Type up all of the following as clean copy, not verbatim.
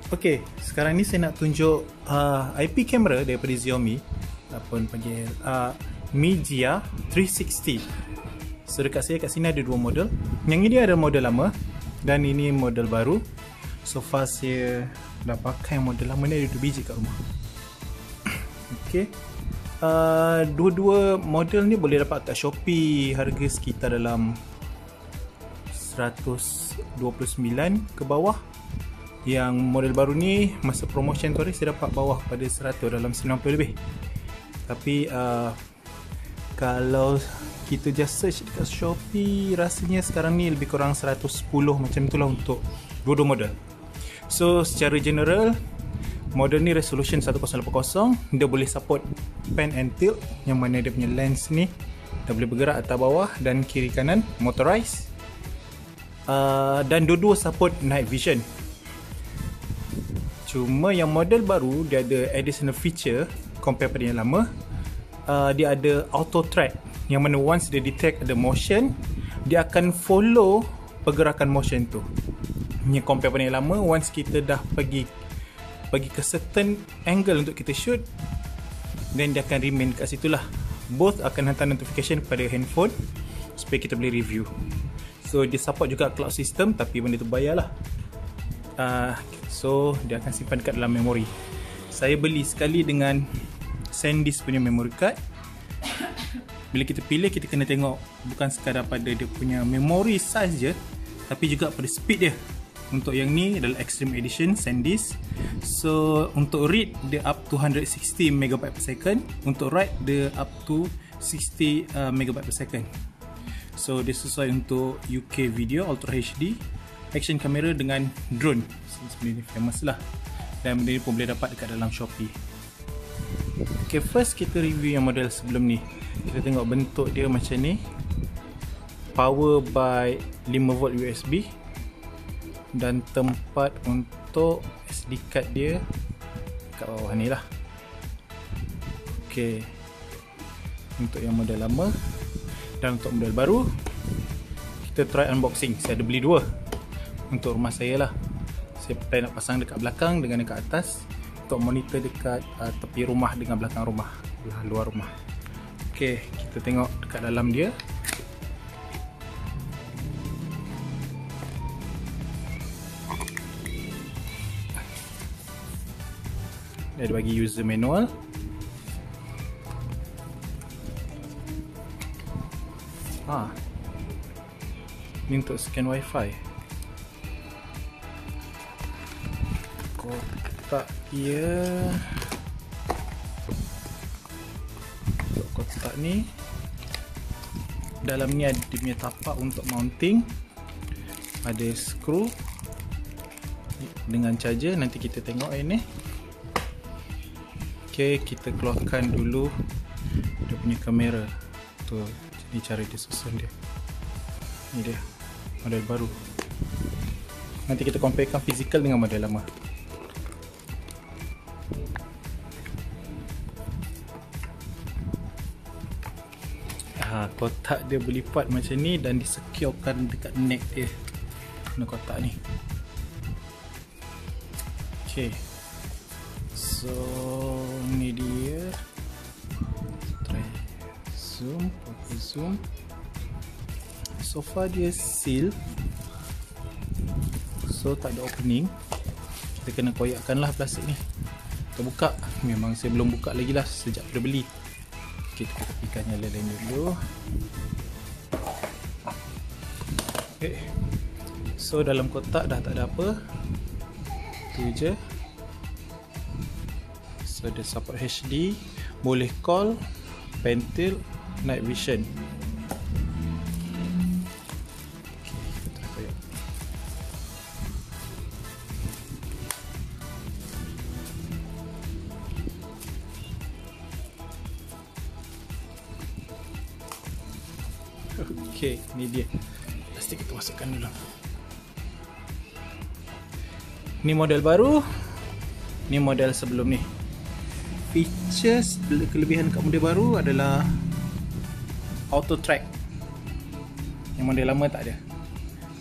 Okey, sekarang ni saya nak tunjuk IP kamera daripada Xiaomi ataupun panggil Mi Jia 360. So dekat saya kat sini ada dua model. Yang ini ada model lama dan ini model baru. So far saya dah pakai model lama ni, ada 2 biji kat rumah. Okey. Dua-dua model ni boleh dapat kat Shopee, harga sekitar dalam 129 ke bawah. Yang model baru ni masa promotion tu saya dapat bawah pada 100, dalam 90 lebih. Tapi kalau kita just search dekat Shopee, rasanya sekarang ni lebih kurang 110 macam itulah untuk dua-dua model. So secara general, model ni resolution 1080, dia boleh support pan and tilt, yang mana dia punya lens ni dah boleh bergerak atas bawah dan kiri kanan, motorized. Dan dua-dua support night vision. Cuma yang model baru dia ada additional feature compare pada yang lama. Dia ada auto track, yang mana once dia detect ada motion, dia akan follow pergerakan motion tu. Yang compare pada yang lama, once kita dah pergi ke certain angle untuk kita shoot, then dia akan remain kat situ lah. Both akan hantar notification kepada handphone supaya kita boleh review. So dia support juga cloud system, tapi benda tu bayar lah. So dia akan simpan dekat dalam memori. Saya beli sekali dengan SanDisk punya memory card. Bila kita pilih, kita kena tengok bukan sekadar pada dia punya memory size je, tapi juga pada speed dia. Untuk yang ni adalah Extreme Edition SanDisk. So untuk read dia up to 160 MB per second, untuk write dia up to 60 MB per second. So dia sesuai untuk UK video Ultra HD, action kamera dengan drone. Sebenarnya famous lah, dan benda ni pun boleh dapat dekat dalam Shopee. Okay, first kita review yang model sebelum ni. Kita tengok bentuk dia macam ni. Power by 5V USB, dan tempat untuk SD card dia kat bawah ni lah. Okay, untuk yang model lama. Dan untuk model baru, kita try unboxing. Saya ada beli dua untuk rumah saya lah. Saya plan nak pasang dekat belakang dengan dekat atas, untuk monitor dekat tepi rumah dengan belakang rumah, luar rumah. Ok, kita tengok dekat dalam dia. Dia ada bagi user manual. Ni untuk scan wifi. Kotak dia, untuk kotak ni, dalam ni ada dia punya tapak untuk mounting, ada skru dengan charger. Nanti kita tengok ini. Ok, kita keluarkan dulu dia punya kamera tu. Ni cara dia susun dia. Ni dia model baru. Nanti kita comparekan fizikal dengan model lama. Kotak dia berlipat macam ni dan disecurekan dekat neck dia, kena kotak ni. Ok, so ni dia. Try zoom, pakai zoom. So far dia seal, so tak ada opening. Kita kena koyakkan lah plastik ni. Kita buka, memang saya belum buka lagi lah sejak pada beli. Kita tepikan yang lain dulu. Okay. So dalam kotak dah tak ada apa, tu je. So dia support HD, boleh call, pan tilt, night vision. Okay, kita try koyak. Okay, ni dia. Plastik kita masukkan dulu. Ni model baru, ni model sebelum ni. Features, kelebihan kat model baru adalah auto track. Yang model lama tak ada.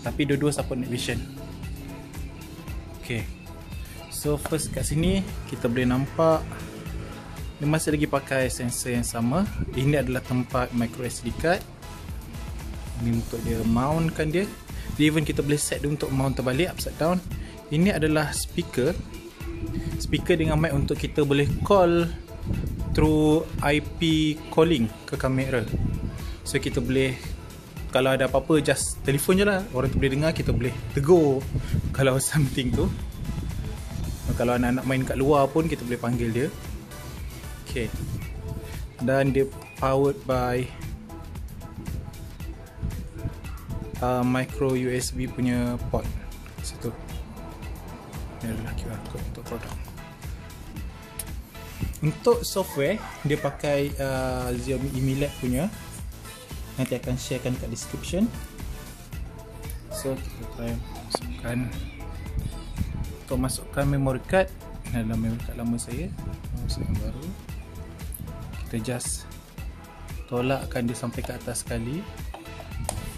Tapi dua-dua support night vision. Okay, So first kat sini kita boleh nampak dia masih lagi pakai sensor yang sama. Ini adalah tempat micro SD card. Ini untuk dia mountkan dia. Even kita boleh set dia untuk mount terbalik, upside down. Ini adalah speaker dengan mic untuk kita boleh call through IP calling ke kamera. So kita boleh, kalau ada apa-apa just telefon je lah, orang tu boleh dengar, kita boleh tegur kalau something tu. Kalau anak-anak main kat luar pun kita boleh panggil dia. Okay. Dan dia powered by micro USB punya port situ. Ini adalah QR code untuk produk. Untuk software dia pakai Xiaomi Mi Lab punya. Nanti akan sharekan kat description. So kita try masukkan memory card. Ini adalah memory card lama saya. Masuk yang baru. Kita just tolakkan dia sampai ke atas sekali.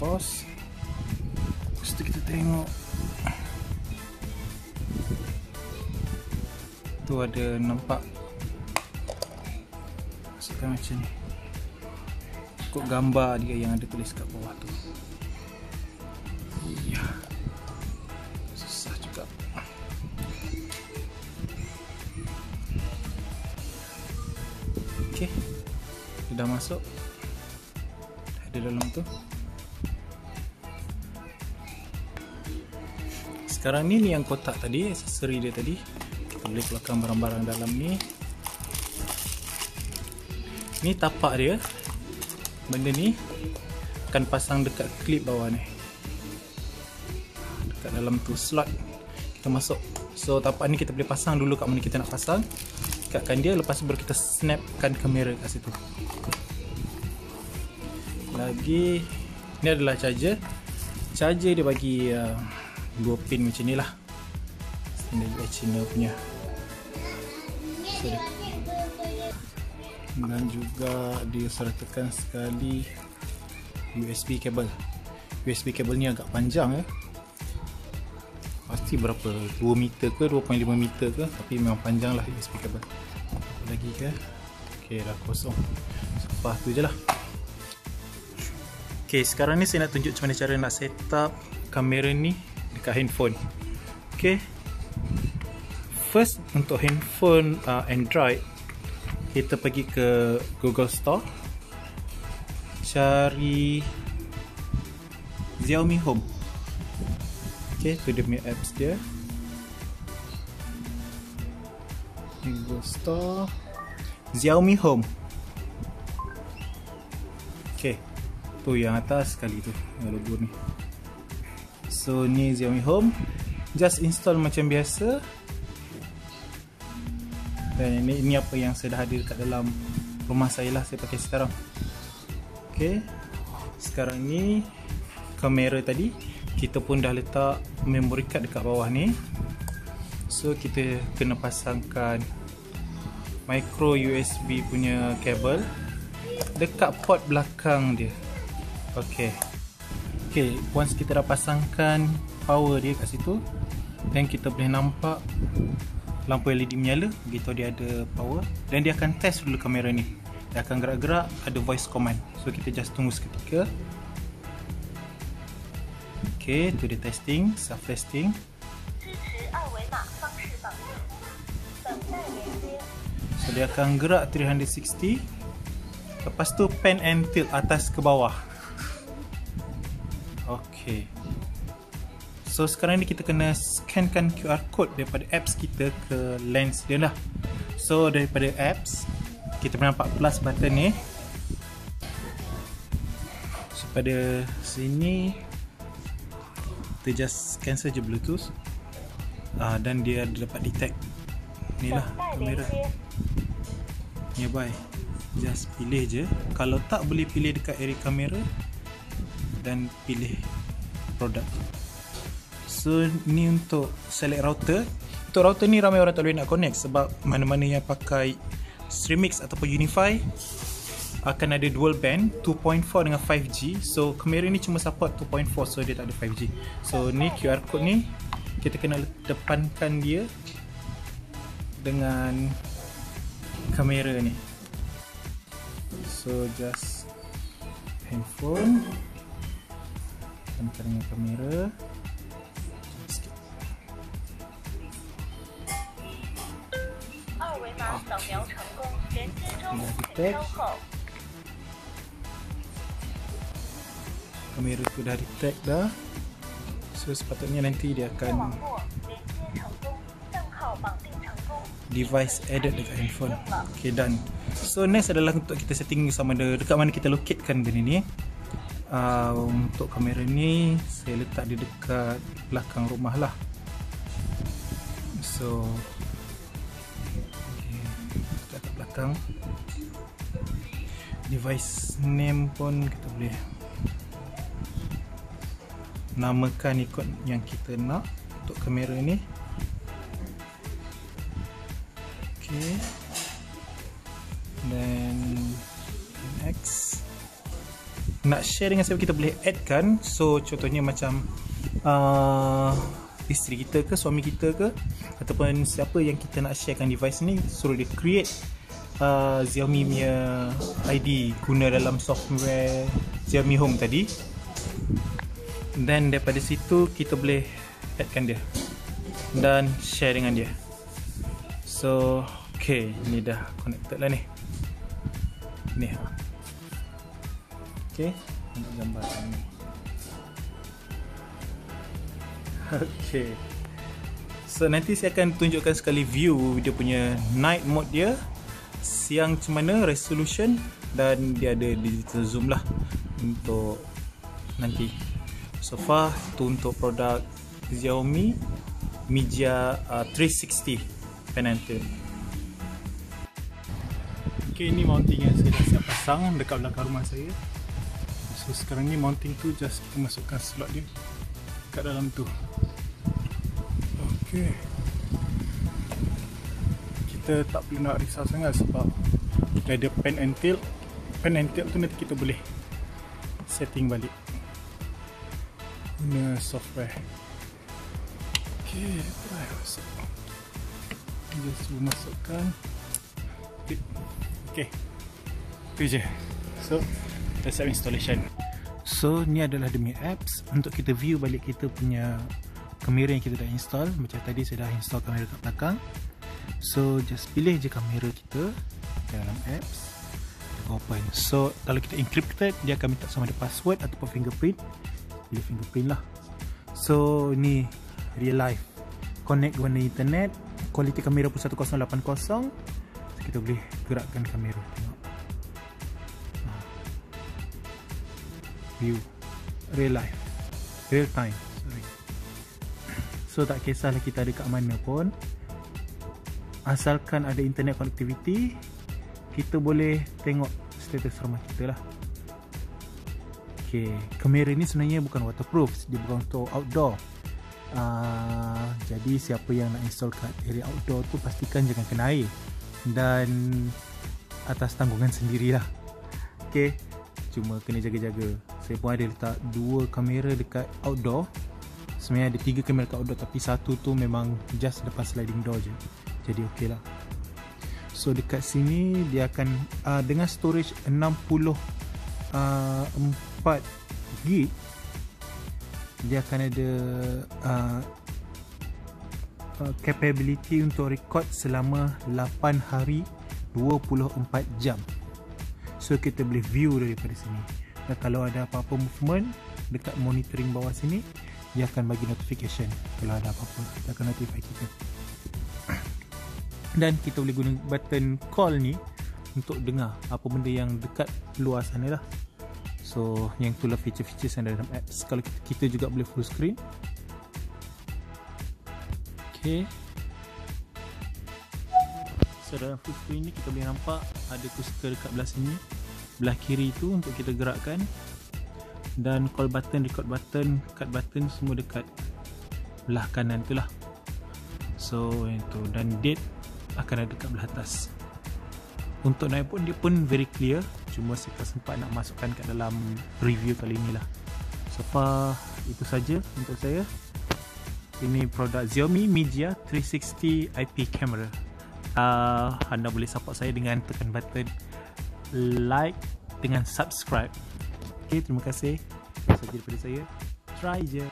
Pause. Lepas tu kita tengok. Tu ada nampak. Masukkan macam ni. Ikut gambar dia yang ada tulis kat bawah tu. Ya. Susah juga. Okey. Dah masuk. Ada dalam tu. Sekarang ni yang kotak tadi, aksesori dia tadi. Kita boleh keluarkan barang-barang dalam ni. Ni tapak dia. Benda ni akan pasang dekat klip bawah ni. Dekat dalam tu slot kita masuk. So tapak ni kita boleh pasang dulu kat mana kita nak pasang. Ikatkan dia, lepas tu baru kita snapkan kamera kat situ. Lagi ni adalah charger. Charger dia bagi 2 pin macam ni lah. Standard China punya. So, dan juga dia sertakan sekali USB kabel. USB kabel ni agak panjang pasti berapa, 2 meter ke 2.5 meter ke, tapi memang panjang lah USB kabel. Apa lagi ke? Ok, dah kosong. Lepas tu je lah. Ok, sekarang ni saya nak tunjuk macam mana cara nak set up kamera ni dekat handphone. Ok, first untuk handphone Android, kita pergi ke Google Store, cari Xiaomi Home. Ok, tu dia punya apps dia. Google Store, Xiaomi Home. Ok, tu yang atas sekali tu, yang logo ni. So ni Xiaomi Home. Just install macam biasa. Dan ini apa yang saya dah ada dekat dalam rumah saya lah, saya pakai sekarang. Ok, sekarang ni kamera tadi kita pun dah letak memory card dekat bawah ni. So kita kena pasangkan micro USB punya kabel dekat port belakang dia. Ok, once kita dah pasangkan power dia kat situ, dan kita boleh nampak lampu LED menyala, begitu dia ada power. Dan dia akan test dulu kamera ni. Dia akan gerak-gerak, ada voice command. So kita just tunggu seketika. Ok, tu dia testing, self testing. So dia akan gerak 360. Lepas tu pan and tilt atas ke bawah. Ok, so sekarang ni kita kena scankan QR code daripada apps kita ke lens dia lah. So daripada apps kita nampak plus button ni. So pada sini kita just cancel je Bluetooth. Dan dia dapat detect. Ni lah kamera nearby. Just pilih je. Kalau tak boleh pilih dekat area kamera dan pilih produk. So ni untuk select router. Untuk router ni ramai orang tak boleh nak connect sebab mana-mana yang pakai Streamix ataupun Unify akan ada dual band 2.4 dengan 5G. So kamera ni cuma support 2.4, so dia tak ada 5G. So ni QR code ni kita kena depankan dia dengan kamera ni. So just handphone dengan kamera. Sikit. Kamera tu dah detect dah. So sepatutnya nanti dia akan device added dekat handphone. Okay, done. So next adalah untuk kita setting sama ada dekat mana kita locatekan benda ni. Untuk kamera ni saya letak dia dekat belakang rumah lah. So okay, dekat belakang. Device name pun kita boleh namakan ikut yang kita nak untuk kamera ni. Okay, then next, nak share dengan siapa kita boleh add kan. So contohnya macam isteri kita ke, suami kita ke, ataupun siapa yang kita nak sharekan device ni, suruh dia create Xiaomi punya ID guna dalam software Xiaomi Home tadi. Dan daripada situ kita boleh addkan dia dan share dengan dia. So okay, ni dah connected lah ni. Ni okay, untuk gambar ni. Okay, so nanti saya akan tunjukkan sekali view dia punya night mode dia, siang macam mana, resolution, dan dia ada digital zoom lah untuk nanti. So far tu untuk produk Xiaomi Mijia 360 pen and tail. Okay, ni mounting yang saya dah siap pasang dekat belakang rumah saya. So sekarang ni mounting tu just kita masukkan slot dia kat dalam tu. Okay, kita tak perlu nak risau sangat sebab dia ada pen and tail. Pen and tail tu nanti kita boleh setting balik guna software. Okay, masuk. Just masukkan. Okay, tu je. So dah siap installation. So ni adalah demi apps untuk kita view balik kita punya kamera yang kita dah install. Macam tadi saya dah install kamera kat belakang. So just pilih je kamera kita dalam apps, open. So kalau kita encrypted, dia akan minta sama ada password ataupun fingerprint. Pilih fingerprint lah. So ni real life, connect guna internet, kualiti kamera pun 1080. So kita boleh gerakkan kamera, tengok view real life, real time, sorry. So tak kisahlah kita ada kat mana pun, asalkan ada internet connectivity, kita boleh tengok status rumah kita lah. Okay, kamera ni sebenarnya bukan waterproof, dia bukan untuk outdoor. Jadi siapa yang nak install kat area outdoor tu pastikan jangan kena air dan atas tanggungan sendirilah. Okay, cuma kena jaga-jaga. Saya pun ada letak 2 kamera dekat outdoor. Sebenarnya ada 3 kamera dekat outdoor, tapi satu tu memang just lepas sliding door je, jadi ok lah. So dekat sini dia akan dengan storage 64GB, dia akan ada capability untuk record selama 8 hari 24 jam. So kita boleh view daripada sini, dan kalau ada apa-apa movement dekat monitoring bawah sini, dia akan bagi notification. Kalau ada apa-apa, dia akan notify kita. Dan kita boleh guna button call ni untuk dengar apa benda yang dekat luar sana lah. So yang itulah feature-feature yang ada dalam apps. Kalau kita juga boleh full screen. Okay, so dalam full screen ni kita boleh nampak ada coaster dekat belah sini, belah kiri tu untuk kita gerakkan, dan call button, record button, cut button semua dekat belah kanan tu lah. So yang tu, dan date akan ada dekat belah atas. Untuk naik pun dia pun very clear, cuma saya tak sempat nak masukkan kat dalam review kali ni lah. So far itu saja untuk saya. Ini produk Xiaomi Mijia 360 IP camera. anda boleh support saya dengan tekan button like dengan subscribe. Okay, terima kasih. Itu saja daripada saya. Try je.